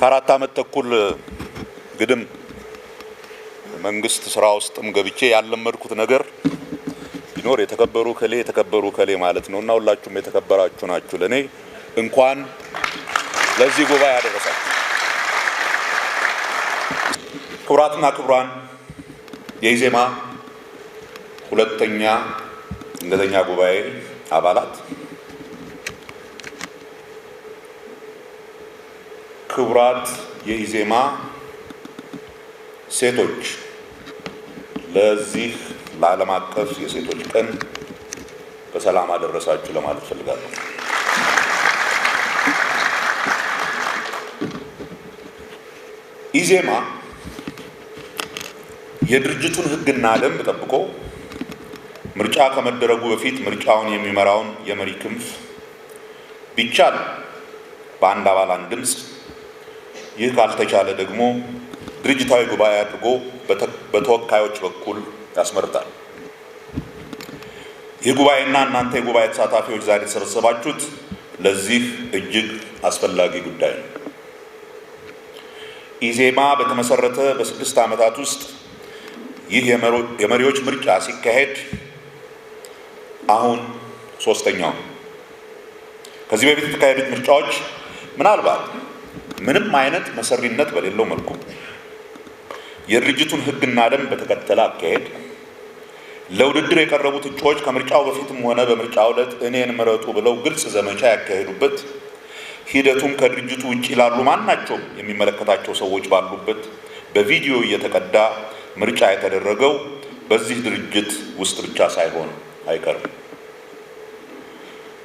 ከአራት ዓመት ተኩል ግድም መንግስት ስራ ውስጥም ገብቼ ያለመድኩት ነገር ቢኖር የተከበሩ ከሌ ማለት ነውና ሁላችሁም የተከበራችሁ ናችሁ። ለኔ እንኳን ለዚህ ጉባኤ ያደረሳችሁ። ክቡራትና ክቡራን የኢዜማ ሁለተኛ እንደተኛ ጉባኤ አባላት፣ ክቡራት የኢዜማ ሴቶች፣ ለዚህ ለዓለም አቀፍ የሴቶች ቀን በሰላም አደረሳችሁ ለማለት ፈልጋለሁ። ኢዜማ የድርጅቱን ሕግና ደንብ ጠብቆ ምርጫ ከመደረጉ በፊት ምርጫውን የሚመራውን የመሪ ክንፍ ቢቻል በአንድ አባላን ድምፅ፣ ይህ ካልተቻለ ደግሞ ድርጅታዊ ጉባኤ አድርጎ በተወካዮች በኩል ያስመርጣል። ይህ ጉባኤና እናንተ የጉባኤ ተሳታፊዎች ዛሬ የተሰበሰባችሁት ለዚህ እጅግ አስፈላጊ ጉዳይ ነው። ኢዜማ በተመሰረተ በ6 ዓመታት ውስጥ ይህ የመሪዎች ምርጫ ሲካሄድ አሁን ሶስተኛው። ከዚህ በፊት የተካሄዱት ምርጫዎች ምናልባት ምንም አይነት መሰሪነት በሌለው መልኩ የድርጅቱን ሕግና ደንብ በተከተለ አካሄድ ለውድድር የቀረቡት እጩዎች ከምርጫው በፊትም ሆነ በምርጫው ዕለት እኔን ምረጡ ብለው ግልጽ ዘመቻ ያካሄዱበት፣ ሂደቱም ከድርጅቱ ውጭ ላሉ ማናቸውም የሚመለከታቸው ሰዎች ባሉበት በቪዲዮ እየተቀዳ ምርጫ የተደረገው በዚህ ድርጅት ውስጥ ብቻ ሳይሆን አይቀርም።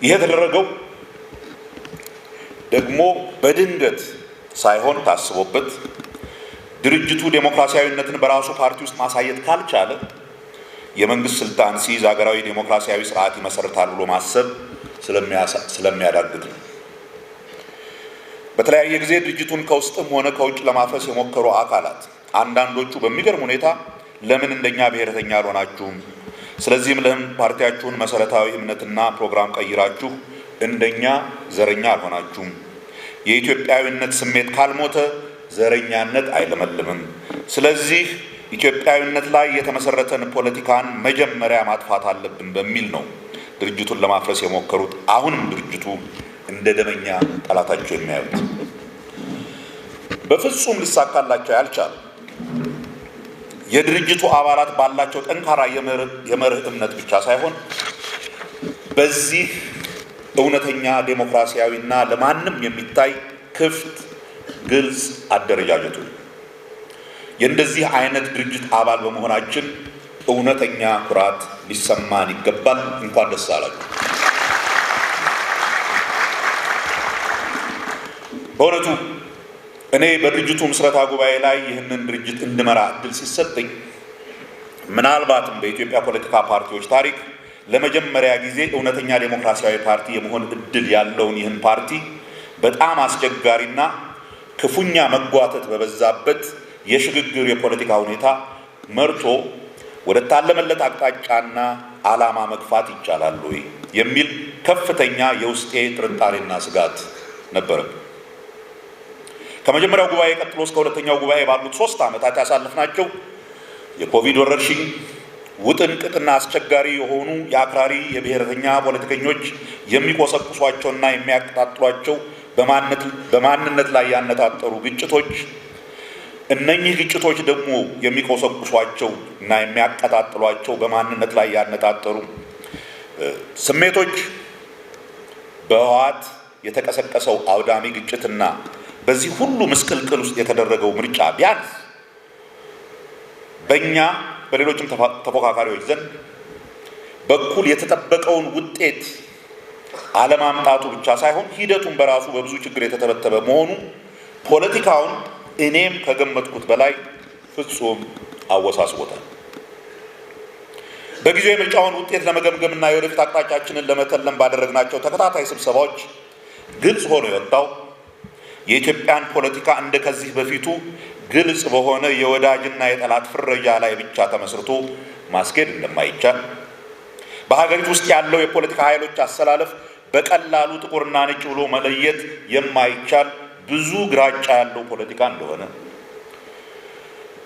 ይሄ የተደረገው ደግሞ በድንገት ሳይሆን ታስቦበት ድርጅቱ ዴሞክራሲያዊነትን በራሱ ፓርቲ ውስጥ ማሳየት ካልቻለ የመንግስት ስልጣን ሲይዝ ሀገራዊ ዴሞክራሲያዊ ስርዓት ይመሰርታል ብሎ ማሰብ ስለሚያዳግት ነው። በተለያየ ጊዜ ድርጅቱን ከውስጥም ሆነ ከውጭ ለማፍረስ የሞከሩ አካላት አንዳንዶቹ በሚገርም ሁኔታ ለምን እንደኛ ብሔረተኛ አልሆናችሁም፣ ስለዚህም ለምን ፓርቲያችሁን መሰረታዊ እምነትና ፕሮግራም ቀይራችሁ እንደኛ ዘረኛ አልሆናችሁም፣ የኢትዮጵያዊነት ስሜት ካልሞተ ዘረኛነት አይለመልምም፣ ስለዚህ ኢትዮጵያዊነት ላይ የተመሰረተን ፖለቲካን መጀመሪያ ማጥፋት አለብን በሚል ነው ድርጅቱን ለማፍረስ የሞከሩት። አሁንም ድርጅቱ እንደ ደመኛ ጠላታቸው የሚያዩት በፍጹም ሊሳካላቸው ያልቻለ የድርጅቱ አባላት ባላቸው ጠንካራ የመርህ እምነት ብቻ ሳይሆን በዚህ እውነተኛ ዴሞክራሲያዊና ለማንም የሚታይ ክፍት ግልጽ አደረጃጀቱ የእንደዚህ አይነት ድርጅት አባል በመሆናችን እውነተኛ ኩራት ሊሰማን ይገባል። እንኳን ደስ አላችሁ። በእውነቱ እኔ በድርጅቱ ምስረታ ጉባኤ ላይ ይህንን ድርጅት እንድመራ እድል ሲሰጠኝ ምናልባትም በኢትዮጵያ ፖለቲካ ፓርቲዎች ታሪክ ለመጀመሪያ ጊዜ እውነተኛ ዴሞክራሲያዊ ፓርቲ የመሆን እድል ያለውን ይህን ፓርቲ በጣም አስቸጋሪና ክፉኛ መጓተት በበዛበት የሽግግር የፖለቲካ ሁኔታ መርቶ ወደ ታለመለት አቅጣጫና ዓላማ መግፋት ይቻላል ወይ የሚል ከፍተኛ የውስጤ ጥርጣሬና ስጋት ነበረ። ከመጀመሪያው ጉባኤ ቀጥሎ እስከ ሁለተኛው ጉባኤ ባሉት 3 ዓመታት ያሳለፍናቸው የኮቪድ ወረርሽኝ ውጥንቅጥና አስቸጋሪ የሆኑ የአክራሪ የብሔረተኛ ፖለቲከኞች የሚቆሰቁሷቸውና የሚያቀጣጥሏቸው በማንነት ላይ ያነጣጠሩ ግጭቶች፣ እነኚህ ግጭቶች ደግሞ የሚቆሰቁሷቸው እና የሚያቀጣጥሏቸው በማንነት ላይ ያነጣጠሩ ስሜቶች፣ በህወሓት የተቀሰቀሰው አውዳሚ ግጭትና በዚህ ሁሉ ምስቅልቅል ውስጥ የተደረገው ምርጫ ቢያንስ በእኛ በሌሎችም ተፎካካሪዎች ዘንድ በኩል የተጠበቀውን ውጤት አለማምጣቱ ብቻ ሳይሆን ሂደቱን በራሱ በብዙ ችግር የተተበተበ መሆኑ ፖለቲካውን እኔም ከገመትኩት በላይ ፍጹም አወሳስቦታል። በጊዜው የምርጫውን ውጤት ለመገምገምና የወደፊት አቅጣጫችንን ለመተለም ባደረግናቸው ተከታታይ ስብሰባዎች ግልጽ ሆኖ የወጣው የኢትዮጵያን ፖለቲካ እንደ ከዚህ በፊቱ ግልጽ በሆነ የወዳጅና የጠላት ፍረጃ ላይ ብቻ ተመስርቶ ማስኬድ እንደማይቻል፣ በሀገሪቱ ውስጥ ያለው የፖለቲካ ኃይሎች አሰላለፍ በቀላሉ ጥቁርና ነጭ ብሎ መለየት የማይቻል ብዙ ግራጫ ያለው ፖለቲካ እንደሆነ፣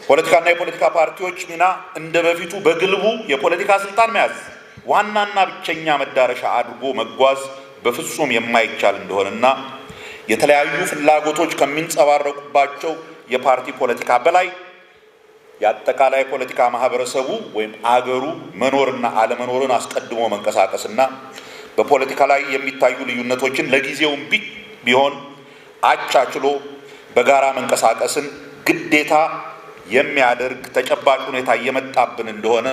ፖለቲካና የፖለቲካ ፓርቲዎች ሚና እንደ በፊቱ በግልቡ የፖለቲካ ስልጣን መያዝ ዋናና ብቸኛ መዳረሻ አድርጎ መጓዝ በፍጹም የማይቻል እንደሆነና የተለያዩ ፍላጎቶች ከሚንጸባረቁባቸው የፓርቲ ፖለቲካ በላይ የአጠቃላይ ፖለቲካ ማህበረሰቡ ወይም አገሩ መኖርና አለመኖርን አስቀድሞ መንቀሳቀስና በፖለቲካ ላይ የሚታዩ ልዩነቶችን ለጊዜውም ቢሆን አቻችሎ በጋራ መንቀሳቀስን ግዴታ የሚያደርግ ተጨባጭ ሁኔታ እየመጣብን እንደሆነ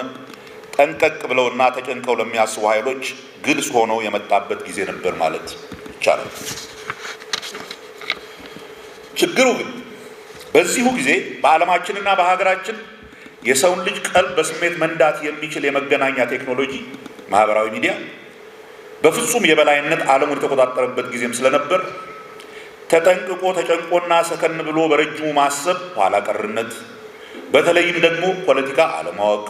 ጠንቀቅ ብለውና ተጨንቀው ለሚያስቡ ኃይሎች ግልጽ ሆኖ የመጣበት ጊዜ ነበር ማለት ይቻላል። ችግሩ ግን በዚሁ ጊዜ በዓለማችንና በሀገራችን የሰውን ልጅ ቀልብ በስሜት መንዳት የሚችል የመገናኛ ቴክኖሎጂ ማህበራዊ ሚዲያ በፍጹም የበላይነት ዓለሙን የተቆጣጠረበት ጊዜም ስለነበር ተጠንቅቆ ተጨንቆና ሰከን ብሎ በረጅሙ ማሰብ ኋላ ቀርነት፣ በተለይም ደግሞ ፖለቲካ አለማወቅ፣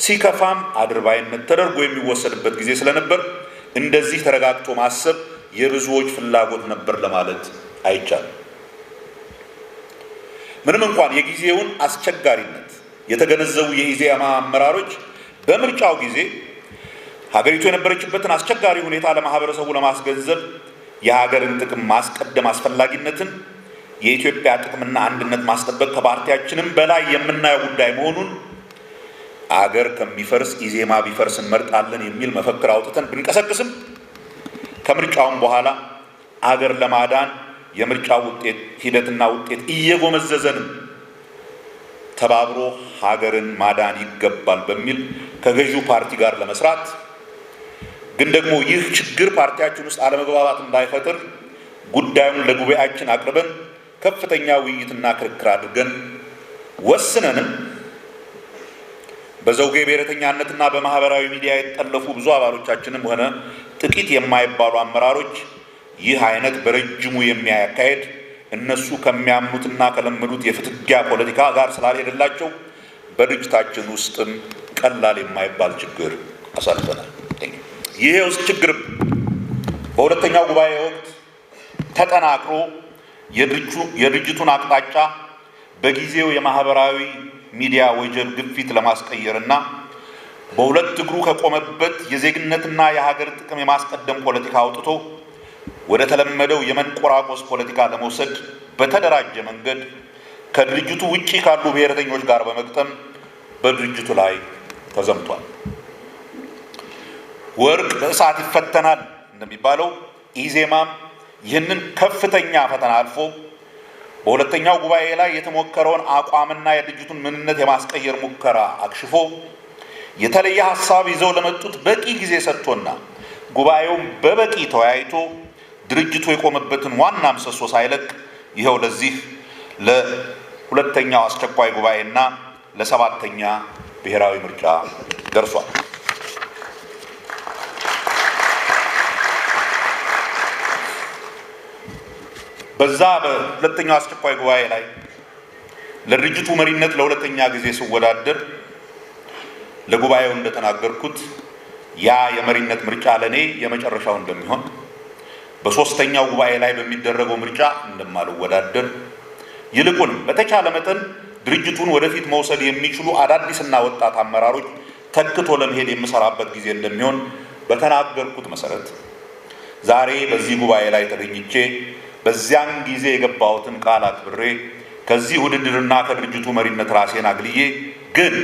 ሲከፋም አድርባይነት ተደርጎ የሚወሰድበት ጊዜ ስለነበር እንደዚህ ተረጋግቶ ማሰብ የብዙዎች ፍላጎት ነበር ለማለት አይቻልም። ምንም እንኳን የጊዜውን አስቸጋሪነት የተገነዘቡ የኢዜማ አመራሮች በምርጫው ጊዜ ሀገሪቱ የነበረችበትን አስቸጋሪ ሁኔታ ለማህበረሰቡ ለማስገንዘብ የሀገርን ጥቅም ማስቀደም አስፈላጊነትን፣ የኢትዮጵያ ጥቅምና አንድነት ማስጠበቅ ከፓርቲያችንም በላይ የምናየው ጉዳይ መሆኑን፣ አገር ከሚፈርስ ኢዜማ ቢፈርስ እንመርጣለን የሚል መፈክር አውጥተን ብንቀሰቅስም ከምርጫውም በኋላ አገር ለማዳን የምርጫው ውጤት ሂደትና ውጤት እየጎመዘዘንም ተባብሮ ሀገርን ማዳን ይገባል በሚል ከገዢው ፓርቲ ጋር ለመስራት ግን ደግሞ ይህ ችግር ፓርቲያችን ውስጥ አለመግባባት እንዳይፈጥር ጉዳዩን ለጉባኤያችን አቅርበን ከፍተኛ ውይይትና ክርክር አድርገን ወስነንም በዘውጌ ብሔረተኛነትና በማህበራዊ ሚዲያ የተጠለፉ ብዙ አባሎቻችንም ሆነ ጥቂት የማይባሉ አመራሮች ይህ አይነት በረጅሙ የሚያካሄድ እነሱ ከሚያምኑትና ከለመዱት የፍትጊያ ፖለቲካ ጋር ስላልሄደላቸው በድርጅታችን ውስጥም ቀላል የማይባል ችግር አሳልፈናል። ይሄ ውስጥ ችግር በሁለተኛው ጉባኤ ወቅት ተጠናክሮ የድርጅቱን አቅጣጫ በጊዜው የማህበራዊ ሚዲያ ወጀብ ግፊት ለማስቀየርና በሁለት እግሩ ከቆመበት የዜግነትና የሀገር ጥቅም የማስቀደም ፖለቲካ አውጥቶ ወደ ተለመደው የመንቆራቆስ ፖለቲካ ለመውሰድ በተደራጀ መንገድ ከድርጅቱ ውጪ ካሉ ብሔረተኞች ጋር በመግጠም በድርጅቱ ላይ ተዘምቷል። ወርቅ በእሳት ይፈተናል እንደሚባለው ኢዜማም ይህንን ከፍተኛ ፈተና አልፎ በሁለተኛው ጉባኤ ላይ የተሞከረውን አቋምና የድርጅቱን ምንነት የማስቀየር ሙከራ አክሽፎ የተለየ ሀሳብ ይዘው ለመጡት በቂ ጊዜ ሰጥቶና ጉባኤውን በበቂ ተወያይቶ ድርጅቱ የቆመበትን ዋና ምሰሶ ሳይለቅ ይኸው ለዚህ ለሁለተኛው አስቸኳይ ጉባኤና ለሰባተኛ ብሔራዊ ምርጫ ደርሷል። በዛ በሁለተኛው አስቸኳይ ጉባኤ ላይ ለድርጅቱ መሪነት ለሁለተኛ ጊዜ ስወዳደር ለጉባኤው እንደተናገርኩት ያ የመሪነት ምርጫ ለኔ የመጨረሻው እንደሚሆን፣ በሶስተኛው ጉባኤ ላይ በሚደረገው ምርጫ እንደማልወዳደር፣ ይልቁንም በተቻለ መጠን ድርጅቱን ወደፊት መውሰድ የሚችሉ አዳዲስና ወጣት አመራሮች ተክቶ ለመሄድ የምሰራበት ጊዜ እንደሚሆን በተናገርኩት መሰረት ዛሬ በዚህ ጉባኤ ላይ ተገኝቼ በዚያን ጊዜ የገባሁትን ቃል አክብሬ ከዚህ ውድድርና ከድርጅቱ መሪነት ራሴን አግልዬ ግን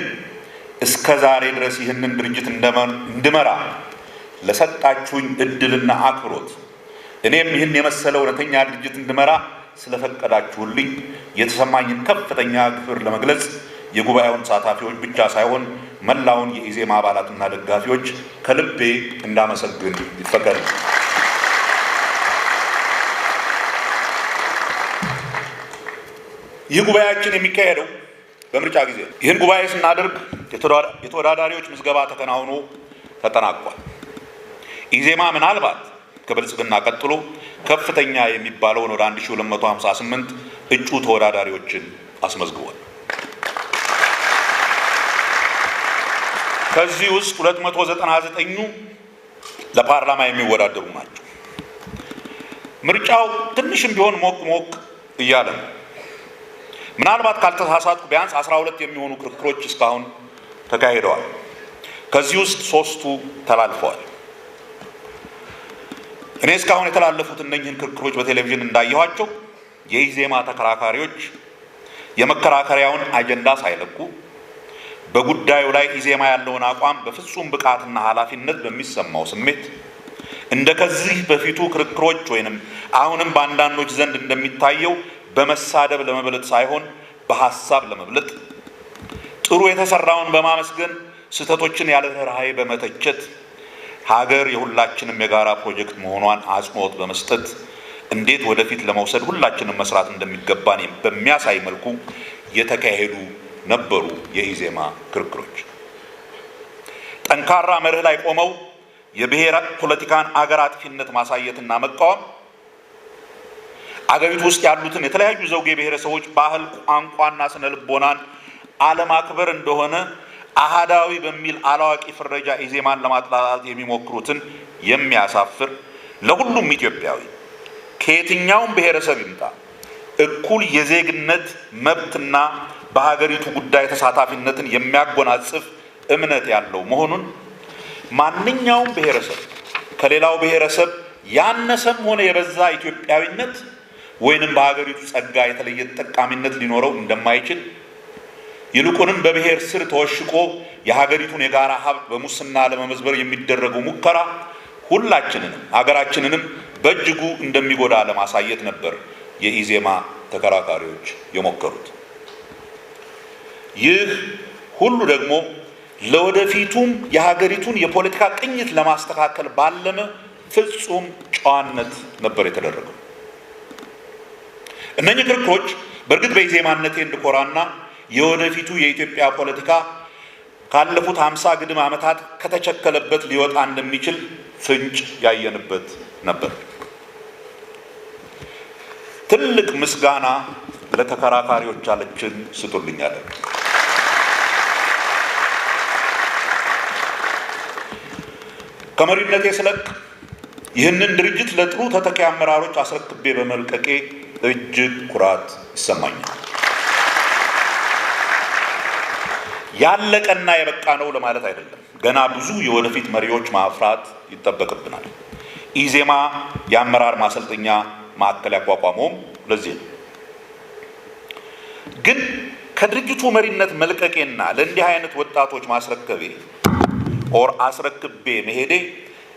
እስከ ዛሬ ድረስ ይህንን ድርጅት እንድመራ ለሰጣችሁኝ እድልና አክብሮት እኔም ይህን የመሰለ እውነተኛ ድርጅት እንድመራ ስለፈቀዳችሁልኝ የተሰማኝን ከፍተኛ ክብር ለመግለጽ የጉባኤውን ተሳታፊዎች ብቻ ሳይሆን መላውን የኢዜማ አባላትና ደጋፊዎች ከልቤ እንዳመሰግን ይፈቀድ። ይህ ጉባኤያችን የሚካሄደው በምርጫ ጊዜ ነው። ይህን ጉባኤ ስናደርግ የተወዳዳሪዎች ምዝገባ ተከናውኖ ተጠናቋል። ኢዜማ ምናልባት ከብልጽግና ቀጥሎ ከፍተኛ የሚባለውን ወደ 1258 እጩ ተወዳዳሪዎችን አስመዝግቧል። ከዚህ ውስጥ 299ኙ ለፓርላማ የሚወዳደሩ ናቸው። ምርጫው ትንሽም ቢሆን ሞቅ እያለ ነው። ምናልባት ካልተሳሳትኩ ቢያንስ 12 የሚሆኑ ክርክሮች እስካሁን ተካሂደዋል። ከዚህ ውስጥ 3ቱ ተላልፈዋል። እኔ እስካሁን የተላለፉት እነኚህን ክርክሮች በቴሌቪዥን እንዳየኋቸው የኢዜማ ተከራካሪዎች የመከራከሪያውን አጀንዳ ሳይለቁ በጉዳዩ ላይ ኢዜማ ያለውን አቋም በፍጹም ብቃትና ኃላፊነት በሚሰማው ስሜት እንደ ከዚህ በፊቱ ክርክሮች ወይንም አሁንም በአንዳንዶች ዘንድ እንደሚታየው በመሳደብ ለመብለጥ ሳይሆን በሐሳብ ለመብለጥ ጥሩ የተሰራውን በማመስገን ስህተቶችን ያለ ርህራሄ በመተቸት ሀገር የሁላችንም የጋራ ፕሮጀክት መሆኗን አጽንኦት በመስጠት እንዴት ወደፊት ለመውሰድ ሁላችንም መስራት እንደሚገባን በሚያሳይ መልኩ የተካሄዱ ነበሩ የኢዜማ ክርክሮች። ጠንካራ መርህ ላይ ቆመው የብሔር ፖለቲካን አገር አጥፊነት ማሳየትና መቃወም አገሪቱ ውስጥ ያሉትን የተለያዩ ዘውጌ ብሔረሰቦች ባህል፣ ቋንቋና ስነ ልቦናን አለማክበር እንደሆነ አሃዳዊ በሚል አላዋቂ ፍረጃ ኢዜማን ለማጥላላት የሚሞክሩትን የሚያሳፍር ለሁሉም ኢትዮጵያዊ ከየትኛውም ብሔረሰብ ይምጣ እኩል የዜግነት መብትና በሀገሪቱ ጉዳይ ተሳታፊነትን የሚያጎናጽፍ እምነት ያለው መሆኑን ማንኛውም ብሔረሰብ ከሌላው ብሔረሰብ ያነሰም ሆነ የበዛ ኢትዮጵያዊነት ወይንም በሀገሪቱ ጸጋ የተለየ ተጠቃሚነት ሊኖረው እንደማይችል ይልቁንም በብሔር ስር ተወሽቆ የሀገሪቱን የጋራ ሀብት በሙስና ለመመዝበር የሚደረገው ሙከራ ሁላችንንም ሀገራችንንም በእጅጉ እንደሚጎዳ ለማሳየት ነበር የኢዜማ ተከራካሪዎች የሞከሩት። ይህ ሁሉ ደግሞ ለወደፊቱም የሀገሪቱን የፖለቲካ ቅኝት ለማስተካከል ባለመ ፍጹም ጨዋነት ነበር የተደረገው። እነኚህ ክርክሮች በእርግጥ በኢዜማነቴ እንድኮራና የወደፊቱ የኢትዮጵያ ፖለቲካ ካለፉት 50 ግድም ዓመታት ከተቸከለበት ሊወጣ እንደሚችል ፍንጭ ያየንበት ነበር። ትልቅ ምስጋና ለተከራካሪዎቻችን ስጡልኛል። ከመሪነቴ ስለቅ ይህንን ድርጅት ለጥሩ ተተኪ አመራሮች አስረክቤ በመልቀቄ እጅግ ኩራት ይሰማኛል። ያለቀና የበቃ ነው ለማለት አይደለም። ገና ብዙ የወደፊት መሪዎች ማፍራት ይጠበቅብናል። ኢዜማ የአመራር ማሰልጠኛ ማዕከል ያቋቋመውም ለዚህ ነው። ግን ከድርጅቱ መሪነት መልቀቄና ለእንዲህ አይነት ወጣቶች ማስረከቤ ኦር አስረክቤ መሄዴ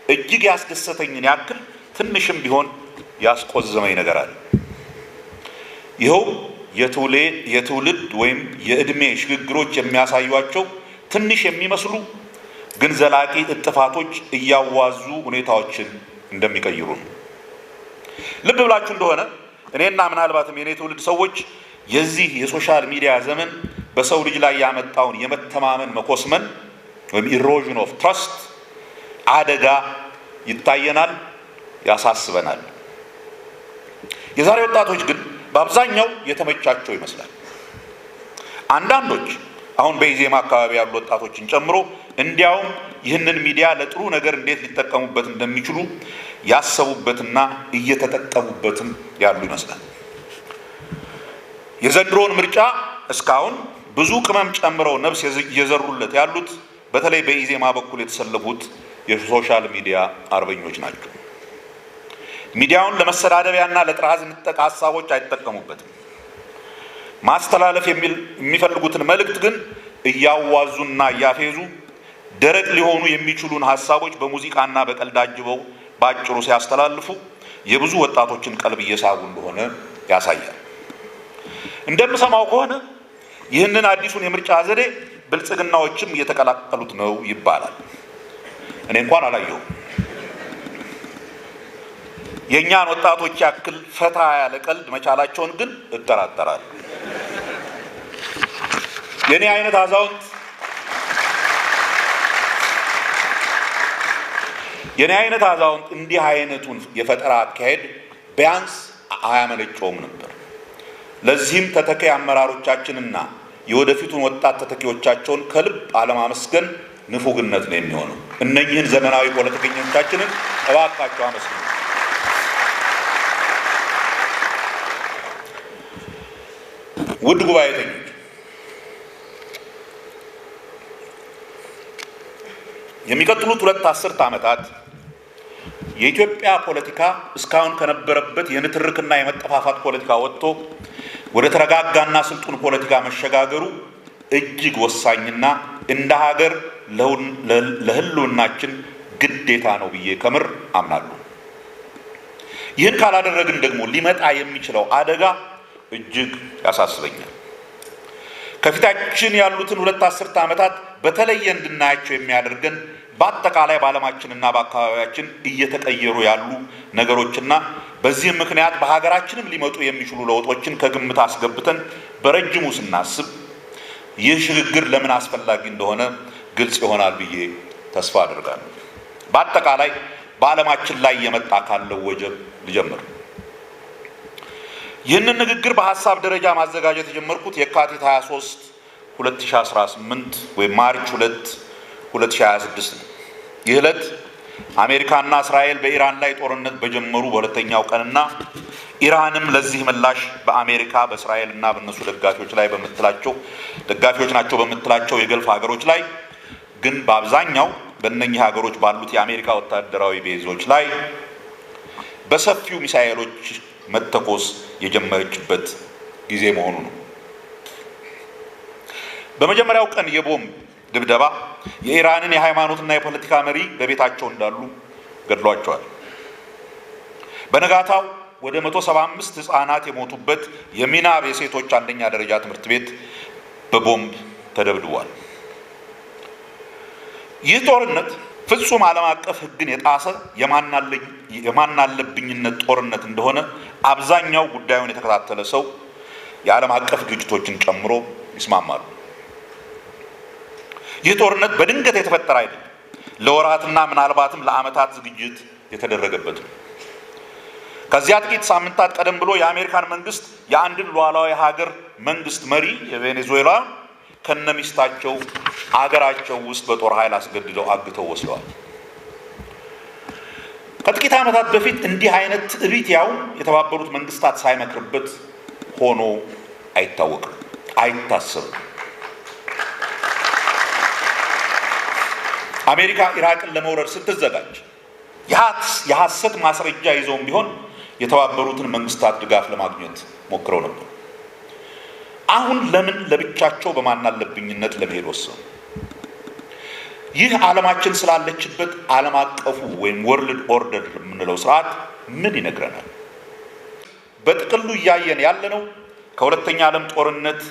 እጅግ ያስደሰተኝን ያክል ትንሽም ቢሆን ያስቆዘመኝ ነገር አለ። ይኸው የትውልድ ወይም የእድሜ ሽግግሮች የሚያሳዩቸው ትንሽ የሚመስሉ ግን ዘላቂ እጥፋቶች እያዋዙ ሁኔታዎችን እንደሚቀይሩ ነው። ልብ ብላችሁ እንደሆነ እኔና ምናልባትም የኔ ትውልድ ሰዎች የዚህ የሶሻል ሚዲያ ዘመን በሰው ልጅ ላይ ያመጣውን የመተማመን መኮስመን ወይም ኢሮዥን ኦፍ ትረስት አደጋ ይታየናል፣ ያሳስበናል። የዛሬ ወጣቶች ግን በአብዛኛው የተመቻቸው ይመስላል። አንዳንዶች አሁን በኢዜማ አካባቢ ያሉ ወጣቶችን ጨምሮ እንዲያውም ይህንን ሚዲያ ለጥሩ ነገር እንዴት ሊጠቀሙበት እንደሚችሉ ያሰቡበትና እየተጠቀሙበትም ያሉ ይመስላል። የዘንድሮውን ምርጫ እስካሁን ብዙ ቅመም ጨምረው ነፍስ እየዘሩለት ያሉት በተለይ በኢዜማ በኩል የተሰለፉት የሶሻል ሚዲያ አርበኞች ናቸው። ሚዲያውን ለመሰዳደቢያና ለጥራዝ ንጠቅ ሀሳቦች አይጠቀሙበትም። ማስተላለፍ የሚፈልጉትን መልእክት ግን እያዋዙና እያፌዙ ደረቅ ሊሆኑ የሚችሉን ሀሳቦች በሙዚቃና በቀልድ አጅበው ባጭሩ ሲያስተላልፉ የብዙ ወጣቶችን ቀልብ እየሳቡ እንደሆነ ያሳያል። እንደምሰማው ከሆነ ይህንን አዲሱን የምርጫ ዘዴ ብልጽግናዎችም እየተቀላቀሉት ነው ይባላል። እኔ እንኳን አላየሁም። የእኛን ወጣቶች ያክል ፈታ ያለ ቀልድ መቻላቸውን ግን እጠራጠራለሁ። የኔ አይነት አዛውንት እንዲህ አይነቱን የፈጠራ አካሄድ ቢያንስ አያመነጨውም ነበር። ለዚህም ተተኪ አመራሮቻችንና የወደፊቱን ወጣት ተተኪዎቻቸውን ከልብ አለማመስገን ንፉግነት ነው የሚሆነው። እነኚህን ዘመናዊ ፖለቲከኞቻችንን እባካቸው አመስግኑ። ውድ ጉባኤተኞች፣ የሚቀጥሉት 2 አስርት ዓመታት የኢትዮጵያ ፖለቲካ እስካሁን ከነበረበት የንትርክና የመጠፋፋት ፖለቲካ ወጥቶ ወደ ተረጋጋና ስልጡን ፖለቲካ መሸጋገሩ እጅግ ወሳኝና እንደ ሀገር ለህልውናችን ግዴታ ነው ብዬ ከምር አምናለሁ። ይህን ካላደረግን ደግሞ ሊመጣ የሚችለው አደጋ እጅግ ያሳስበኛል። ከፊታችን ያሉትን 2 አስርት ዓመታት በተለየ እንድናያቸው የሚያደርገን በአጠቃላይ በዓለማችንና በአካባቢያችን እየተቀየሩ ያሉ ነገሮችና በዚህም ምክንያት በሀገራችንም ሊመጡ የሚችሉ ለውጦችን ከግምት አስገብተን በረጅሙ ስናስብ ይህ ሽግግር ለምን አስፈላጊ እንደሆነ ግልጽ ይሆናል ብዬ ተስፋ አደርጋለሁ። በአጠቃላይ በዓለማችን ላይ የመጣ ካለው ወጀብ ልጀምር። ይህንን ንግግር በሀሳብ ደረጃ ማዘጋጀት የጀመርኩት የካቲት 23 2018 ወይም ማርች 2 2026 ነው። ይህ ዕለት አሜሪካና እስራኤል በኢራን ላይ ጦርነት በጀመሩ በሁለተኛው ቀንና ኢራንም ለዚህ ምላሽ በአሜሪካ በእስራኤልና በእነሱ ደጋፊዎች ናቸው በምትላቸው የገልፍ ሀገሮች ላይ ግን በአብዛኛው በእነኚህ ሀገሮች ባሉት የአሜሪካ ወታደራዊ ቤዞች ላይ በሰፊው ሚሳኤሎች መተኮስ የጀመረችበት ጊዜ መሆኑ ነው። በመጀመሪያው ቀን የቦምብ ድብደባ የኢራንን የሃይማኖትና የፖለቲካ መሪ በቤታቸው እንዳሉ ገድሏቸዋል። በነጋታው ወደ 175 ህፃናት የሞቱበት የሚናብ የሴቶች አንደኛ ደረጃ ትምህርት ቤት በቦምብ ተደብድቧል። ይህ ጦርነት ፍጹም ዓለም አቀፍ ሕግን የጣሰ የማናለብኝነት ጦርነት እንደሆነ አብዛኛው ጉዳዩን የተከታተለ ሰው የዓለም አቀፍ ድርጅቶችን ጨምሮ ይስማማሉ። ይህ ጦርነት በድንገት የተፈጠረ አይደለም። ለወራትና ምናልባትም ለዓመታት ዝግጅት የተደረገበት ነው። ከዚያ ጥቂት ሳምንታት ቀደም ብሎ የአሜሪካን መንግስት የአንድን ሉዓላዊ ሀገር መንግስት መሪ የቬኔዙዌላ ከነሚስታቸው አገራቸው ውስጥ በጦር ኃይል አስገድደው አግተው ወስደዋል። ከጥቂት ዓመታት በፊት እንዲህ አይነት ትዕቢት ያው የተባበሩት መንግስታት ሳይመክርበት ሆኖ አይታወቅም፣ አይታሰብም። አሜሪካ ኢራቅን ለመውረር ስትዘጋጅ የሐሰት ማስረጃ ይዘውም ቢሆን የተባበሩትን መንግስታት ድጋፍ ለማግኘት ሞክረው ነበር። አሁን ለምን ለብቻቸው በማናለብኝነት ለመሄድ ወሰኑ? ይህ ዓለማችን ስላለችበት ዓለም አቀፉ ወይም ወርልድ ኦርደር የምንለው ስርዓት ምን ይነግረናል? በጥቅሉ እያየን ያለነው ከሁለተኛ ዓለም ጦርነት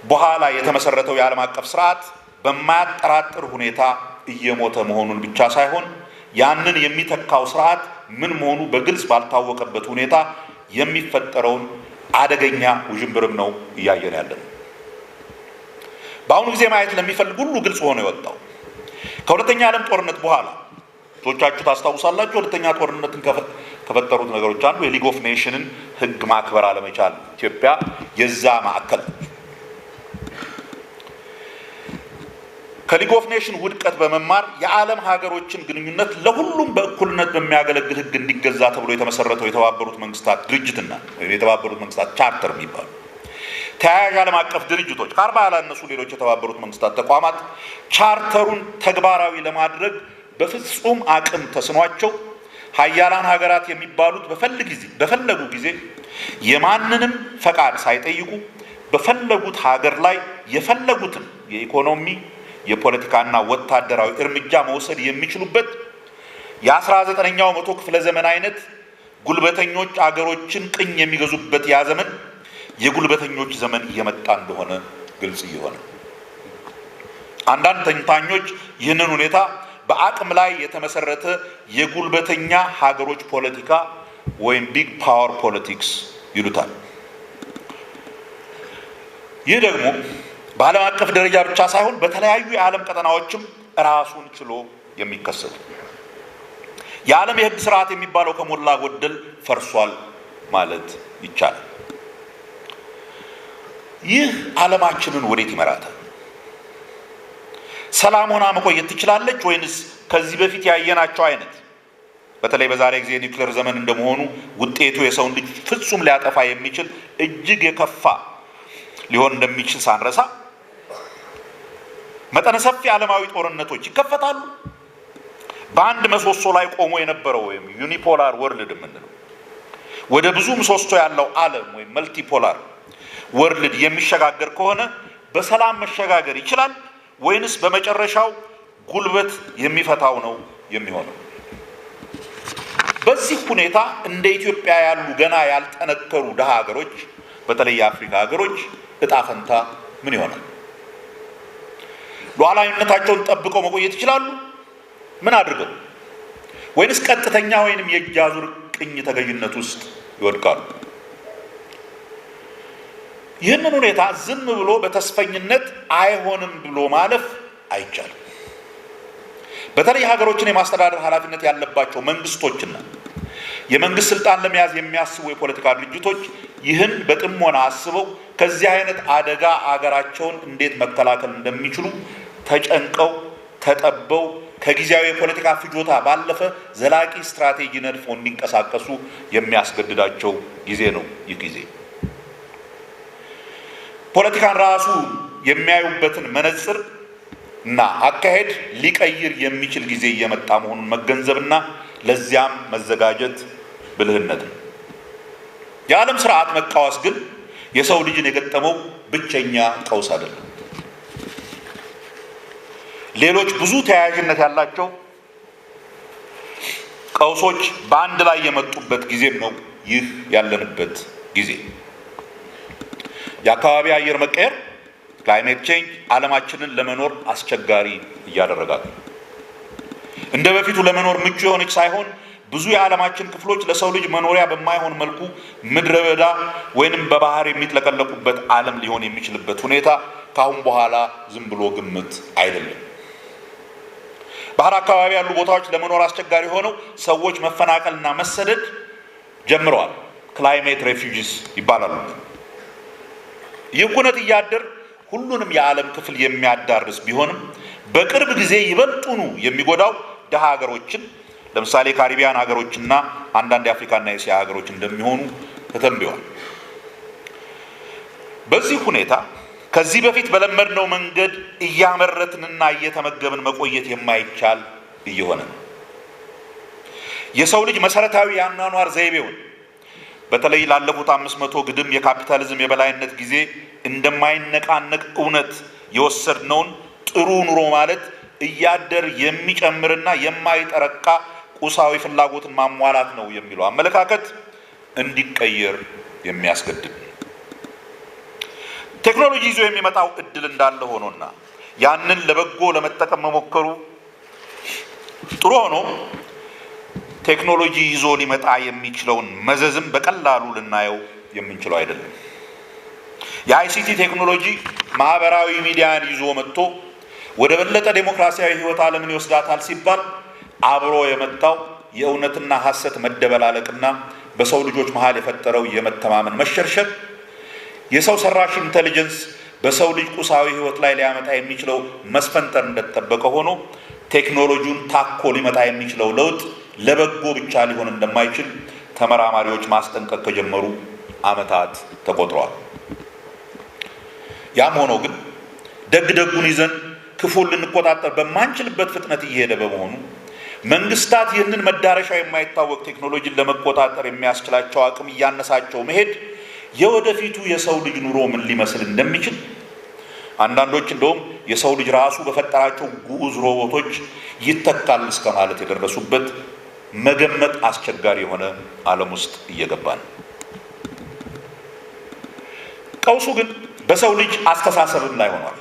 በኋላ የተመሰረተው የዓለም አቀፍ ስርዓት በማያጠራጥር ሁኔታ እየሞተ መሆኑን ብቻ ሳይሆን ያንን የሚተካው ስርዓት ምን መሆኑ በግልጽ ባልታወቀበት ሁኔታ የሚፈጠረውን አደገኛ ውዥንብርም ነው እያየን ያለነው። በአሁኑ ጊዜ ማየት ለሚፈልግ ሁሉ ግልጽ ሆኖ የወጣው ከሁለተኛ ዓለም ጦርነት በኋላ ቶቻችሁ ታስታውሳላችሁ። ሁለተኛ ጦርነትን ከፈጠሩት ነገሮች አንዱ የሊግ ኦፍ ኔሽንን ሕግ ማክበር አለመቻል። ኢትዮጵያ የዛ ማዕከል። ከሊግ ኦፍ ኔሽን ውድቀት በመማር የዓለም ሀገሮችን ግንኙነት ለሁሉም በእኩልነት በሚያገለግል ሕግ እንዲገዛ ተብሎ የተመሰረተው የተባበሩት መንግስታት ድርጅትና ወይም የተባበሩት መንግስታት ቻርተር የሚባሉ ተያያዥ ዓለም አቀፍ ድርጅቶች ከ40 ያላነሱ ሌሎች የተባበሩት መንግስታት ተቋማት ቻርተሩን ተግባራዊ ለማድረግ በፍጹም አቅም ተስኗቸው ሀያላን ሀገራት የሚባሉት በፈለጉ ጊዜ የማንንም ፈቃድ ሳይጠይቁ በፈለጉት ሀገር ላይ የፈለጉትን የኢኮኖሚ የፖለቲካና ወታደራዊ እርምጃ መውሰድ የሚችሉበት የ19ኛው መቶ ክፍለ ዘመን አይነት ጉልበተኞች አገሮችን ቅኝ የሚገዙበት ያ ዘመን የጉልበተኞች ዘመን እየመጣ እንደሆነ ግልጽ እየሆነ፣ አንዳንድ ተንታኞች ይህንን ሁኔታ በአቅም ላይ የተመሰረተ የጉልበተኛ ሀገሮች ፖለቲካ ወይም ቢግ ፓወር ፖለቲክስ ይሉታል። ይህ ደግሞ በዓለም አቀፍ ደረጃ ብቻ ሳይሆን በተለያዩ የዓለም ቀጠናዎችም ራሱን ችሎ የሚከሰት የዓለም የሕግ ስርዓት የሚባለው ከሞላ ጎደል ፈርሷል ማለት ይቻላል። ይህ ዓለማችንን ወዴት ይመራታል? ሰላም ሆና መቆየት ትችላለች ወይንስ ከዚህ በፊት ያየናቸው አይነት በተለይ በዛሬ ጊዜ ኒውክሌር ዘመን እንደመሆኑ ውጤቱ የሰውን ልጅ ፍጹም ሊያጠፋ የሚችል እጅግ የከፋ ሊሆን እንደሚችል ሳንረሳ መጠነ ሰፊ ዓለማዊ ጦርነቶች ይከፈታሉ። በአንድ ምሰሶ ላይ ቆሞ የነበረው ወይም ዩኒፖላር ወርልድ የምንለው ወደ ብዙ ምሰሶ ያለው ዓለም ወይም መልቲፖላር ወርልድ የሚሸጋገር ከሆነ በሰላም መሸጋገር ይችላል ወይንስ በመጨረሻው ጉልበት የሚፈታው ነው የሚሆነው? በዚህ ሁኔታ እንደ ኢትዮጵያ ያሉ ገና ያልጠነከሩ ደሃ ሀገሮች በተለይ የአፍሪካ ሀገሮች እጣ ፈንታ ምን ይሆናል? ሉዓላዊነታቸውን ጠብቀው መቆየት ይችላሉ? ምን አድርገው? ወይንስ ቀጥተኛ ወይንም የእጅ አዙር ቅኝ ተገዥነት ውስጥ ይወድቃሉ? ይህንን ሁኔታ ዝም ብሎ በተስፈኝነት አይሆንም ብሎ ማለፍ አይቻልም። በተለይ ሀገሮችን የማስተዳደር ኃላፊነት ያለባቸው መንግስቶችና የመንግስት ስልጣን ለመያዝ የሚያስቡ የፖለቲካ ድርጅቶች ይህን በጥሞና አስበው ከዚህ አይነት አደጋ አገራቸውን እንዴት መከላከል እንደሚችሉ ተጨንቀው ተጠበው ከጊዜያዊ የፖለቲካ ፍጆታ ባለፈ ዘላቂ ስትራቴጂ ነድፎ እንዲንቀሳቀሱ የሚያስገድዳቸው ጊዜ ነው። ይህ ጊዜ ፖለቲካን ራሱ የሚያዩበትን መነጽር እና አካሄድ ሊቀይር የሚችል ጊዜ እየመጣ መሆኑን መገንዘብና ለዚያም መዘጋጀት ብልህነት ነው። የዓለም ስርዓት መቃወስ ግን የሰው ልጅን የገጠመው ብቸኛ ቀውስ አይደለም። ሌሎች ብዙ ተያያዥነት ያላቸው ቀውሶች በአንድ ላይ የመጡበት ጊዜም ነው ይህ ያለንበት ጊዜ። የአካባቢ አየር መቀየር ክላይሜት ቼንጅ ዓለማችንን ለመኖር አስቸጋሪ እያደረጋት ነው። እንደ በፊቱ ለመኖር ምቹ የሆነች ሳይሆን ብዙ የዓለማችን ክፍሎች ለሰው ልጅ መኖሪያ በማይሆን መልኩ ምድረ በዳ ወይንም በባህር የሚጥለቀለቁበት ዓለም ሊሆን የሚችልበት ሁኔታ ካሁን በኋላ ዝም ብሎ ግምት አይደለም። ባህር አካባቢ ያሉ ቦታዎች ለመኖር አስቸጋሪ ሆነው ሰዎች መፈናቀልና መሰደድ ጀምረዋል። ክላይሜት ሬፊውጂስ ይባላሉ። ይህ ኩነት እያደር ሁሉንም የዓለም ክፍል የሚያዳርስ ቢሆንም በቅርብ ጊዜ ይበልጡኑ የሚጎዳው ደሃ ሀገሮችን ለምሳሌ ካሪቢያን ሀገሮችና አንዳንድ የአፍሪካና የእስያ ሀገሮች እንደሚሆኑ ተተንብዮአል። በዚህ ሁኔታ ከዚህ በፊት በለመድነው መንገድ እያመረትንና እየተመገብን መቆየት የማይቻል እየሆነ ነው። የሰው ልጅ መሰረታዊ የአኗኗር ዘይቤውን በተለይ ላለፉት 500 ግድም የካፒታሊዝም የበላይነት ጊዜ እንደማይነቃነቅ እውነት የወሰድነውን ጥሩ ኑሮ ማለት እያደር የሚጨምርና የማይጠረቃ ቁሳዊ ፍላጎትን ማሟላት ነው የሚለው አመለካከት እንዲቀየር የሚያስገድድ ነው። ቴክኖሎጂ ይዞ የሚመጣው እድል እንዳለ ሆኖና ያንን ለበጎ ለመጠቀም መሞከሩ ጥሩ ሆኖ ቴክኖሎጂ ይዞ ሊመጣ የሚችለውን መዘዝም በቀላሉ ልናየው የምንችለው አይደለም። የአይሲቲ ቴክኖሎጂ ማህበራዊ ሚዲያን ይዞ መጥቶ ወደ በለጠ ዴሞክራሲያዊ ህይወት ዓለምን ይወስዳታል ሲባል አብሮ የመጣው የእውነትና ሐሰት መደበላለቅና በሰው ልጆች መሃል የፈጠረው የመተማመን መሸርሸር የሰው ሰራሽ ኢንተለጀንስ በሰው ልጅ ቁሳዊ ህይወት ላይ ሊያመጣ የሚችለው መስፈንጠር እንደተጠበቀ ሆኖ ቴክኖሎጂውን ታኮ ሊመጣ የሚችለው ለውጥ ለበጎ ብቻ ሊሆን እንደማይችል ተመራማሪዎች ማስጠንቀቅ ከጀመሩ ዓመታት ተቆጥረዋል። ያም ሆኖ ግን ደግደጉን ይዘን ክፉን ልንቆጣጠር በማንችልበት ፍጥነት እየሄደ በመሆኑ መንግስታት ይህንን መዳረሻው የማይታወቅ ቴክኖሎጂን ለመቆጣጠር የሚያስችላቸው አቅም እያነሳቸው መሄድ የወደፊቱ የሰው ልጅ ኑሮ ምን ሊመስል እንደሚችል አንዳንዶች እንደውም የሰው ልጅ ራሱ በፈጠራቸው ግዑዝ ሮቦቶች ይተካል እስከ ማለት የደረሱበት መገመት አስቸጋሪ የሆነ ዓለም ውስጥ እየገባ ነው። ቀውሱ ግን በሰው ልጅ አስተሳሰብም ላይ ሆኗል።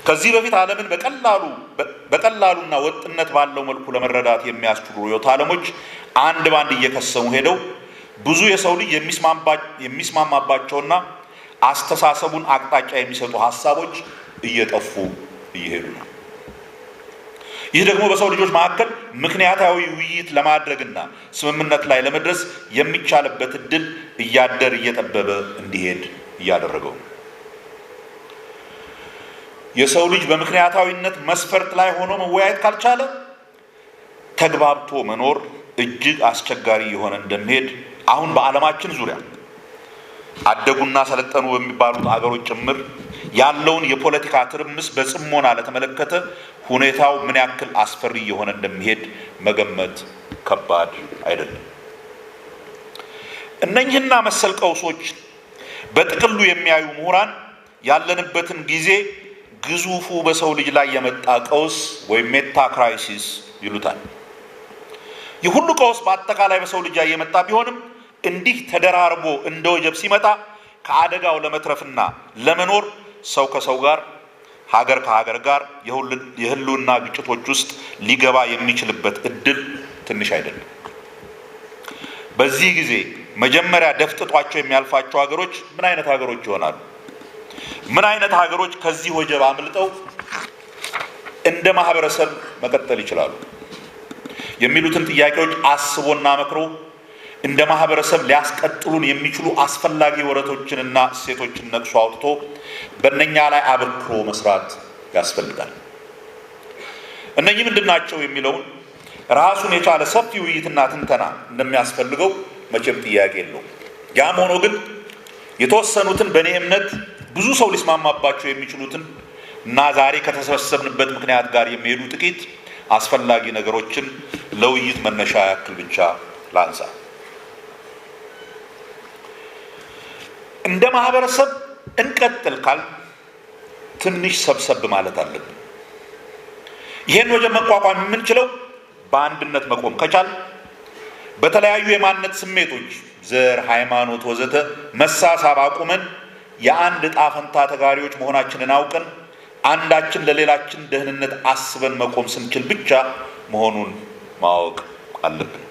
ከዚህ በፊት ዓለምን በቀላሉና ወጥነት ባለው መልኩ ለመረዳት የሚያስችሉ ርዕዮተ ዓለሞች አንድ ባንድ እየከሰሙ ሄደው ብዙ የሰው ልጅ የሚስማማባቸውና አስተሳሰቡን አቅጣጫ የሚሰጡ ሀሳቦች እየጠፉ እየሄዱ ነው። ይህ ደግሞ በሰው ልጆች መካከል ምክንያታዊ ውይይት ለማድረግና ስምምነት ላይ ለመድረስ የሚቻልበት እድል እያደር እየጠበበ እንዲሄድ እያደረገው ነው። የሰው ልጅ በምክንያታዊነት መስፈርት ላይ ሆኖ መወያየት ካልቻለ ተግባብቶ መኖር እጅግ አስቸጋሪ የሆነ እንደሚሄድ አሁን በዓለማችን ዙሪያ አደጉና ሰለጠኑ በሚባሉት አገሮች ጭምር ያለውን የፖለቲካ ትርምስ በጽሞና ለተመለከተ ሁኔታው ምን ያክል አስፈሪ የሆነ እንደሚሄድ መገመት ከባድ አይደለም። እነኚህና መሰል ቀውሶች በጥቅሉ የሚያዩ ምሁራን ያለንበትን ጊዜ ግዙፉ በሰው ልጅ ላይ የመጣ ቀውስ ወይም ሜታ ክራይሲስ ይሉታል። ይህ ሁሉ ቀውስ በአጠቃላይ በሰው ልጅ ላይ የመጣ ቢሆንም እንዲህ ተደራርቦ እንደ ወጀብ ሲመጣ ከአደጋው ለመትረፍና ለመኖር ሰው ከሰው ጋር፣ ሀገር ከሀገር ጋር የህልውና ግጭቶች ውስጥ ሊገባ የሚችልበት እድል ትንሽ አይደለም። በዚህ ጊዜ መጀመሪያ ደፍጥጧቸው የሚያልፋቸው ሀገሮች ምን አይነት ሀገሮች ይሆናሉ? ምን አይነት ሀገሮች ከዚህ ወጀብ አምልጠው እንደ ማህበረሰብ መቀጠል ይችላሉ? የሚሉትን ጥያቄዎች አስቦና መክሮ እንደ ማህበረሰብ ሊያስቀጥሉን የሚችሉ አስፈላጊ ወረቶችንና እሴቶችን ነቅሶ አውጥቶ በእነኛ ላይ አበክሮ መስራት ያስፈልጋል። እነኚህ ምንድን ናቸው የሚለውን ራሱን የቻለ ሰፊ ውይይትና ትንተና እንደሚያስፈልገው መቼም ጥያቄ የለውም። ያም ሆኖ ግን የተወሰኑትን በእኔ እምነት ብዙ ሰው ሊስማማባቸው የሚችሉትን እና ዛሬ ከተሰበሰብንበት ምክንያት ጋር የሚሄዱ ጥቂት አስፈላጊ ነገሮችን ለውይይት መነሻ ያክል ብቻ ላንሳ። እንደ ማህበረሰብ እንቀጥል ካል ትንሽ ሰብሰብ ማለት አለብን። ይሄን ወጀብ መቋቋም የምንችለው በአንድነት መቆም ከቻል፣ በተለያዩ የማንነት ስሜቶች ዘር፣ ሃይማኖት ወዘተ መሳሳብ አቁመን የአንድ ዕጣ ፈንታ ተጋሪዎች መሆናችንን አውቀን አንዳችን ለሌላችን ደህንነት አስበን መቆም ስንችል ብቻ መሆኑን ማወቅ አለብን።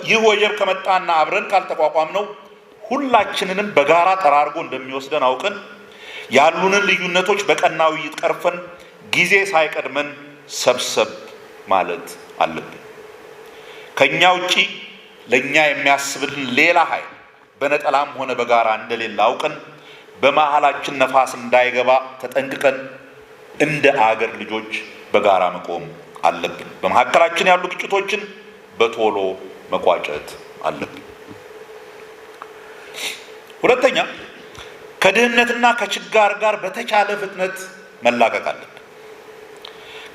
ይህ ወጀብ ከመጣና አብረን ካልተቋቋም ነው ሁላችንንም በጋራ ጠራርጎ እንደሚወስደን አውቀን ያሉንን ልዩነቶች በቀና ውይይት ቀርፈን ጊዜ ሳይቀድመን ሰብሰብ ማለት አለብን። ከኛ ውጪ ለኛ የሚያስብልን ሌላ ኃይል በነጠላም ሆነ በጋራ እንደሌለ አውቀን በመሃላችን ነፋስ እንዳይገባ ተጠንቅቀን እንደ አገር ልጆች በጋራ መቆም አለብን። በመካከላችን ያሉ ግጭቶችን በቶሎ መቋጨት አለብን። ሁለተኛ፣ ከድህነትና ከችጋር ጋር በተቻለ ፍጥነት መላቀቅ አለብን።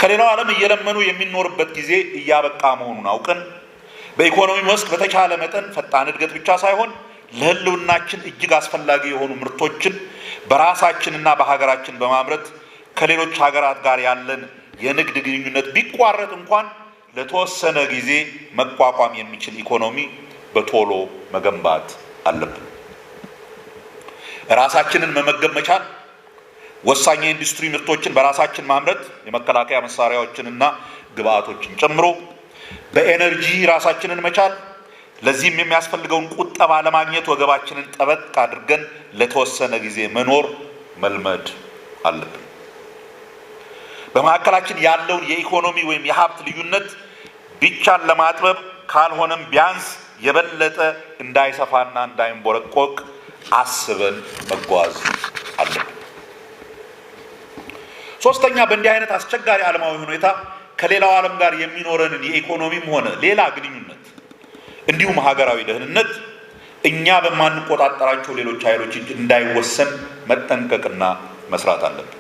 ከሌላው ዓለም እየለመኑ የሚኖርበት ጊዜ እያበቃ መሆኑን አውቀን በኢኮኖሚ መስክ በተቻለ መጠን ፈጣን እድገት ብቻ ሳይሆን ለህልውናችን እጅግ አስፈላጊ የሆኑ ምርቶችን በራሳችንና በሀገራችን በማምረት ከሌሎች ሀገራት ጋር ያለን የንግድ ግንኙነት ቢቋረጥ እንኳን ለተወሰነ ጊዜ መቋቋም የሚችል ኢኮኖሚ በቶሎ መገንባት አለብን። ራሳችንን መመገብ መቻል፣ ወሳኝ የኢንዱስትሪ ምርቶችን በራሳችን ማምረት፣ የመከላከያ መሳሪያዎችንና ግብአቶችን ጨምሮ በኤነርጂ ራሳችንን መቻል፣ ለዚህም የሚያስፈልገውን ቁጠባ ለማግኘት ወገባችንን ጠበቅ አድርገን ለተወሰነ ጊዜ መኖር መልመድ አለብን። በመካከላችን ያለውን የኢኮኖሚ ወይም የሀብት ልዩነት ቢቻል ለማጥበብ ካልሆነም ቢያንስ የበለጠ እንዳይሰፋና እንዳይንቦረቆቅ አስበን መጓዝ አለብን። ሶስተኛ፣ በእንዲህ አይነት አስቸጋሪ ዓለማዊ ሁኔታ ከሌላው ዓለም ጋር የሚኖረንን የኢኮኖሚም ሆነ ሌላ ግንኙነት እንዲሁም ሀገራዊ ደህንነት እኛ በማንቆጣጠራቸው ሌሎች ኃይሎች እጅ እንዳይወሰን መጠንቀቅና መስራት አለብን።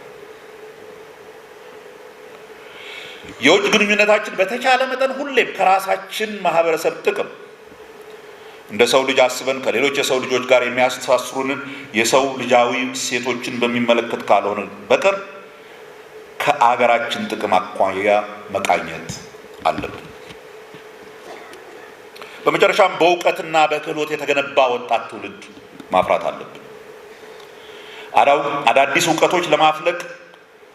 የውጭ ግንኙነታችን በተቻለ መጠን ሁሌም ከራሳችን ማህበረሰብ ጥቅም እንደ ሰው ልጅ አስበን ከሌሎች የሰው ልጆች ጋር የሚያስተሳስሩንን የሰው ልጃዊ እሴቶችን በሚመለከት ካልሆነ በቀር ከአገራችን ጥቅም አኳያ መቃኘት አለብን። በመጨረሻም በእውቀትና በክህሎት የተገነባ ወጣት ትውልድ ማፍራት አለብን። አዳዲስ እውቀቶች ለማፍለቅ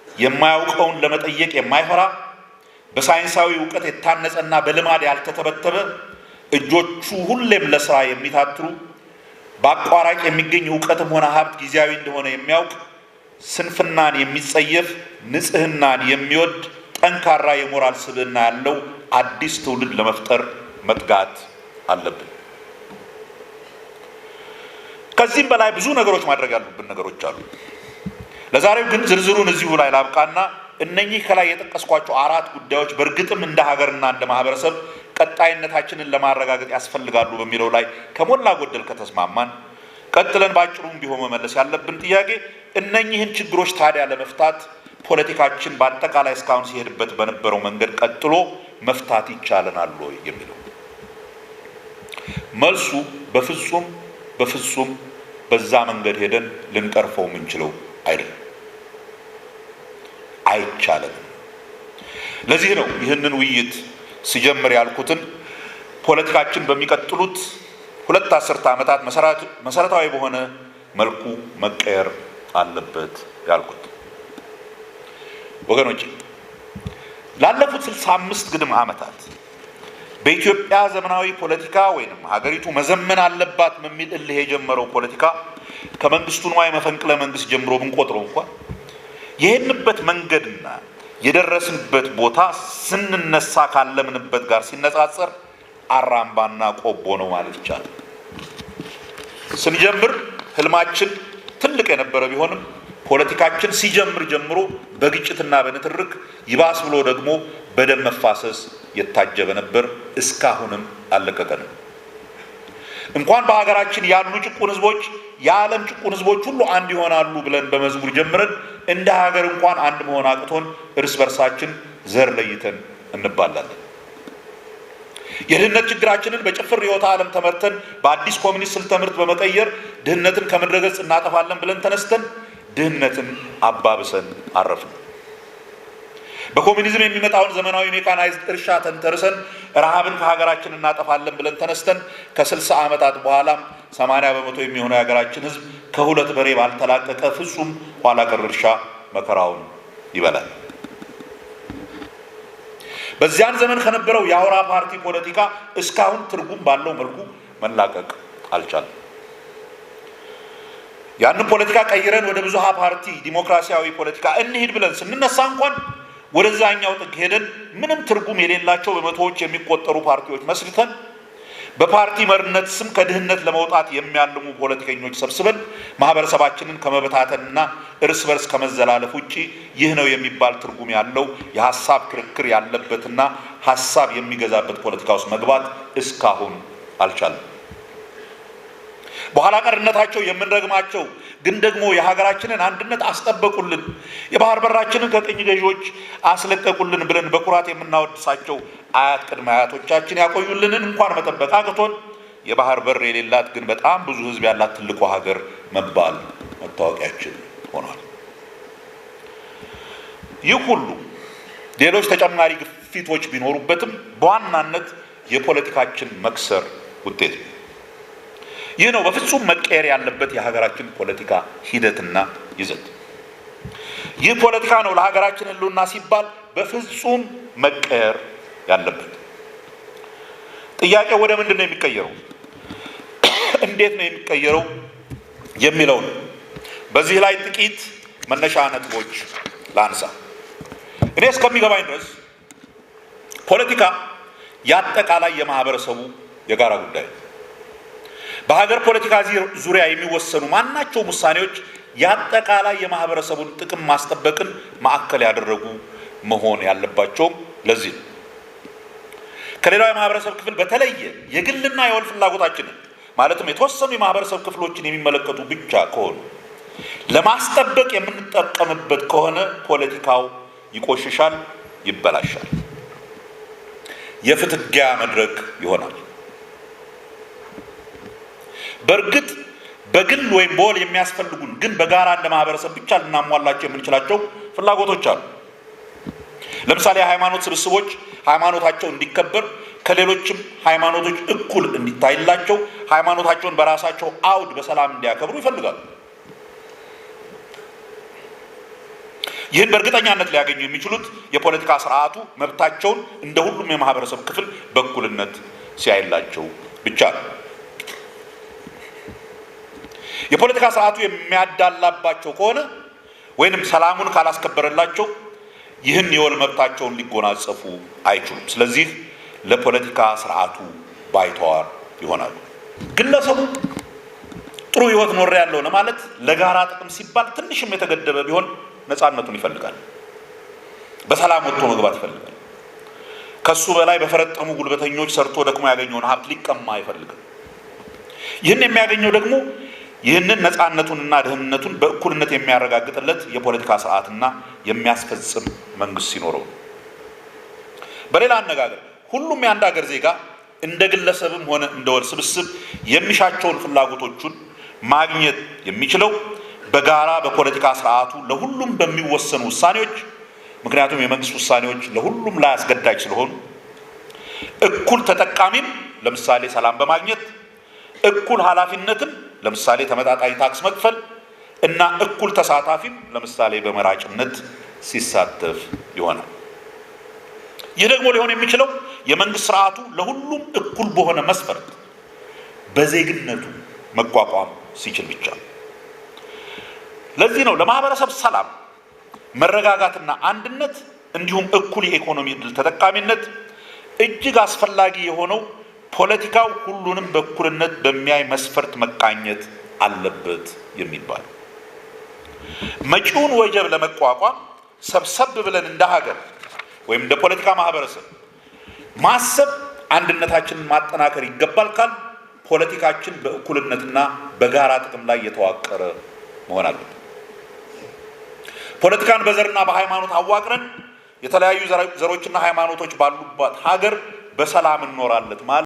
የማያውቀውን ለመጠየቅ የማይፈራ በሳይንሳዊ እውቀት የታነጸና በልማድ ያልተተበተበ እጆቹ ሁሌም ለስራ የሚታትሩ በአቋራጭ የሚገኝ እውቀትም ሆነ ሀብት ጊዜያዊ እንደሆነ የሚያውቅ ስንፍናን የሚጸየፍ ንጽህናን የሚወድ ጠንካራ የሞራል ስብዕና ያለው አዲስ ትውልድ ለመፍጠር መትጋት አለብን። ከዚህም በላይ ብዙ ነገሮች ማድረግ ያሉብን ነገሮች አሉ። ለዛሬው ግን ዝርዝሩን እዚሁ ላይ ላብቃና እነኚህ ከላይ የጠቀስኳቸው 4 ጉዳዮች በእርግጥም እንደ ሀገርና እንደ ማህበረሰብ ቀጣይነታችንን ለማረጋገጥ ያስፈልጋሉ በሚለው ላይ ከሞላ ጎደል ከተስማማን ቀጥለን ባጭሩም ቢሆን መመለስ ያለብን ጥያቄ እነኚህን ችግሮች ታዲያ ለመፍታት ፖለቲካችን በአጠቃላይ እስካሁን ሲሄድበት በነበረው መንገድ ቀጥሎ መፍታት ይቻለናል ወይ የሚለው መልሱ በፍጹም በዛ መንገድ ሄደን ልንቀርፈው የምንችለው አይደለም፣ አይቻልም። ለዚህ ነው ይህንን ውይይት ሲጀምር ያልኩትን ፖለቲካችን በሚቀጥሉት 2 አስርተ ዓመታት መሰረታዊ በሆነ መልኩ መቀየር አለበት ያልኩት። ወገኖች ላለፉት 65 ግድም ዓመታት በኢትዮጵያ ዘመናዊ ፖለቲካ ወይንም ሀገሪቱ መዘመን አለባት በሚል እልህ የጀመረው ፖለቲካ ከመንግስቱ ንዋይ መፈንቅለ መንግስት ጀምሮ ብንቆጥረው እንኳን የሄድንበት መንገድና የደረስንበት ቦታ ስንነሳ ካለምንበት ጋር ሲነጻጸር አራምባና ቆቦ ነው ማለት ይቻላል። ስንጀምር ህልማችን ትልቅ የነበረ ቢሆንም ፖለቲካችን ሲጀምር ጀምሮ በግጭትና በንትርክ ይባስ ብሎ ደግሞ በደም መፋሰስ የታጀበ ነበር። እስካሁንም አልለቀቀንም። እንኳን በሀገራችን ያሉ ጭቁን ህዝቦች የዓለም ጭቁን ህዝቦች ሁሉ አንድ ይሆናሉ ብለን በመዝሙር ጀምረን እንደ ሀገር እንኳን አንድ መሆን አቅቶን እርስ በርሳችን ዘር ለይተን እንባላለን። የድህነት ችግራችንን በጭፍር ርዕዮተ ዓለም ተመርተን በአዲስ ኮሚኒስት ስልተ ትምህርት በመቀየር ድህነትን ከምድረገጽ እናጠፋለን ብለን ተነስተን ድህነትን አባብሰን አረፍን። በኮሚኒዝም የሚመጣውን ዘመናዊ ሜካናይዝድ እርሻ ተንተርሰን ረሃብን ከሀገራችን እናጠፋለን ብለን ተነስተን ከ60 ዓመታት በኋላም 80 በመቶ የሚሆነው የሀገራችን ህዝብ ከሁለት በሬ ባልተላቀቀ ፍጹም ኋላ ቀር እርሻ መከራውን ይበላል። በዚያን ዘመን ከነበረው የአውራ ፓርቲ ፖለቲካ እስካሁን ትርጉም ባለው መልኩ መላቀቅ አልቻለም። ያንን ፖለቲካ ቀይረን ወደ ብዙሃ ፓርቲ ዲሞክራሲያዊ ፖለቲካ እንሂድ ብለን ስንነሳ እንኳን ወደዛኛው ጥግ ሄደን ምንም ትርጉም የሌላቸው በመቶዎች የሚቆጠሩ ፓርቲዎች መስርተን በፓርቲ መሪነት ስም ከድህነት ለመውጣት የሚያልሙ ፖለቲከኞች ሰብስበን ማህበረሰባችንን ከመበታተንና እርስ በርስ ከመዘላለፍ ውጪ ይህ ነው የሚባል ትርጉም ያለው የሐሳብ ክርክር ያለበትና ሐሳብ የሚገዛበት ፖለቲካ ውስጥ መግባት እስካሁን አልቻለም። በኋላ ቀርነታቸው የምንረግማቸው ግን ደግሞ የሀገራችንን አንድነት አስጠበቁልን፣ የባህር በራችንን ከቅኝ ገዢዎች አስለቀቁልን ብለን በኩራት የምናወድሳቸው አያት ቅድመ አያቶቻችን ያቆዩልንን እንኳን መጠበቅ አቅቶን የባህር በር የሌላት ግን በጣም ብዙ ህዝብ ያላት ትልቁ ሀገር መባል መታወቂያችን ሆኗል። ይህ ሁሉ ሌሎች ተጨማሪ ግፊቶች ቢኖሩበትም በዋናነት የፖለቲካችን መክሰር ውጤት ነው። ይህ ነው በፍጹም መቀየር ያለበት የሀገራችን ፖለቲካ ሂደትና ይዘት። ይህ ፖለቲካ ነው ለሀገራችን ህልውና ሲባል በፍጹም መቀየር ያለበት። ጥያቄው ወደ ምንድን ነው የሚቀየረው? እንዴት ነው የሚቀየረው የሚለው ነው። በዚህ ላይ ጥቂት መነሻ ነጥቦች ላንሳ። እኔ እስከሚገባኝ ድረስ ፖለቲካ የአጠቃላይ የማህበረሰቡ የጋራ ጉዳይ ነው። በሀገር ፖለቲካ ዙሪያ የሚወሰኑ ማናቸውም ውሳኔዎች የአጠቃላይ የማህበረሰቡን ጥቅም ማስጠበቅን ማዕከል ያደረጉ መሆን ያለባቸውም ለዚህ ነው። ከሌላው የማህበረሰብ ክፍል በተለየ የግልና የወል ፍላጎታችንን ማለትም የተወሰኑ የማህበረሰብ ክፍሎችን የሚመለከቱ ብቻ ከሆኑ ለማስጠበቅ የምንጠቀምበት ከሆነ ፖለቲካው ይቆሽሻል፣ ይበላሻል፣ የፍትጊያ መድረክ ይሆናል። በእርግጥ በግል ወይም በወል የሚያስፈልጉን ግን በጋራ እንደ ማህበረሰብ ብቻ ልናሟላቸው የምንችላቸው ፍላጎቶች አሉ። ለምሳሌ የሃይማኖት ስብስቦች ሃይማኖታቸው እንዲከበር ከሌሎችም ሃይማኖቶች እኩል እንዲታይላቸው ሃይማኖታቸውን በራሳቸው አውድ በሰላም እንዲያከብሩ ይፈልጋሉ። ይህን በእርግጠኛነት ሊያገኙ የሚችሉት የፖለቲካ ስርዓቱ መብታቸውን እንደ ሁሉም የማህበረሰብ ክፍል በእኩልነት ሲያይላቸው ብቻ ነው። የፖለቲካ ስርዓቱ የሚያዳላባቸው ከሆነ ወይንም ሰላሙን ካላስከበረላቸው ይህን የወል መብታቸውን ሊጎናጸፉ አይችሉም። ስለዚህ ለፖለቲካ ስርዓቱ ባይተዋር ይሆናሉ። ግለሰቡ ጥሩ ህይወት ኖር ያለው ለማለት ለጋራ ጥቅም ሲባል ትንሽም የተገደበ ቢሆን ነፃነቱን ይፈልጋል፣ በሰላም ወጥቶ መግባት ይፈልጋል። ከሱ በላይ በፈረጠሙ ጉልበተኞች ሰርቶ ደክሞ ያገኘውን ሀብት ሊቀማ አይፈልግም። ይህን የሚያገኘው ደግሞ ይህንን ነፃነቱንና ደህንነቱን በእኩልነት የሚያረጋግጥለት የፖለቲካ ስርዓትና የሚያስፈጽም መንግስት ሲኖረው። በሌላ አነጋገር ሁሉም የአንድ ሀገር ዜጋ እንደ ግለሰብም ሆነ እንደ ወል ስብስብ የሚሻቸውን ፍላጎቶቹን ማግኘት የሚችለው በጋራ በፖለቲካ ስርዓቱ ለሁሉም በሚወሰኑ ውሳኔዎች፣ ምክንያቱም የመንግስት ውሳኔዎች ለሁሉም ላይ አስገዳጅ ስለሆኑ፣ እኩል ተጠቃሚም ለምሳሌ ሰላም በማግኘት እኩል ኃላፊነትም ለምሳሌ ተመጣጣኝ ታክስ መክፈል እና እኩል ተሳታፊም ለምሳሌ በመራጭነት ሲሳተፍ ይሆናል። ይህ ደግሞ ሊሆን የሚችለው የመንግስት ስርዓቱ ለሁሉም እኩል በሆነ መስፈርት በዜግነቱ መቋቋም ሲችል ብቻ። ለዚህ ነው ለማህበረሰብ ሰላም፣ መረጋጋትና አንድነት እንዲሁም እኩል የኢኮኖሚ ዕድል ተጠቃሚነት እጅግ አስፈላጊ የሆነው ፖለቲካው ሁሉንም በእኩልነት በሚያይ መስፈርት መቃኘት አለበት የሚባል። መጪውን ወጀብ ለመቋቋም ሰብሰብ ብለን እንደ ሀገር ወይም እንደ ፖለቲካ ማህበረሰብ ማሰብ፣ አንድነታችንን ማጠናከር ይገባል ካል ፖለቲካችን በእኩልነትና በጋራ ጥቅም ላይ የተዋቀረ መሆን አለበት። ፖለቲካን በዘርና በሃይማኖት አዋቅረን የተለያዩ ዘሮችና ሃይማኖቶች ባሉባት ሀገር በሰላም እንኖራለን ማለት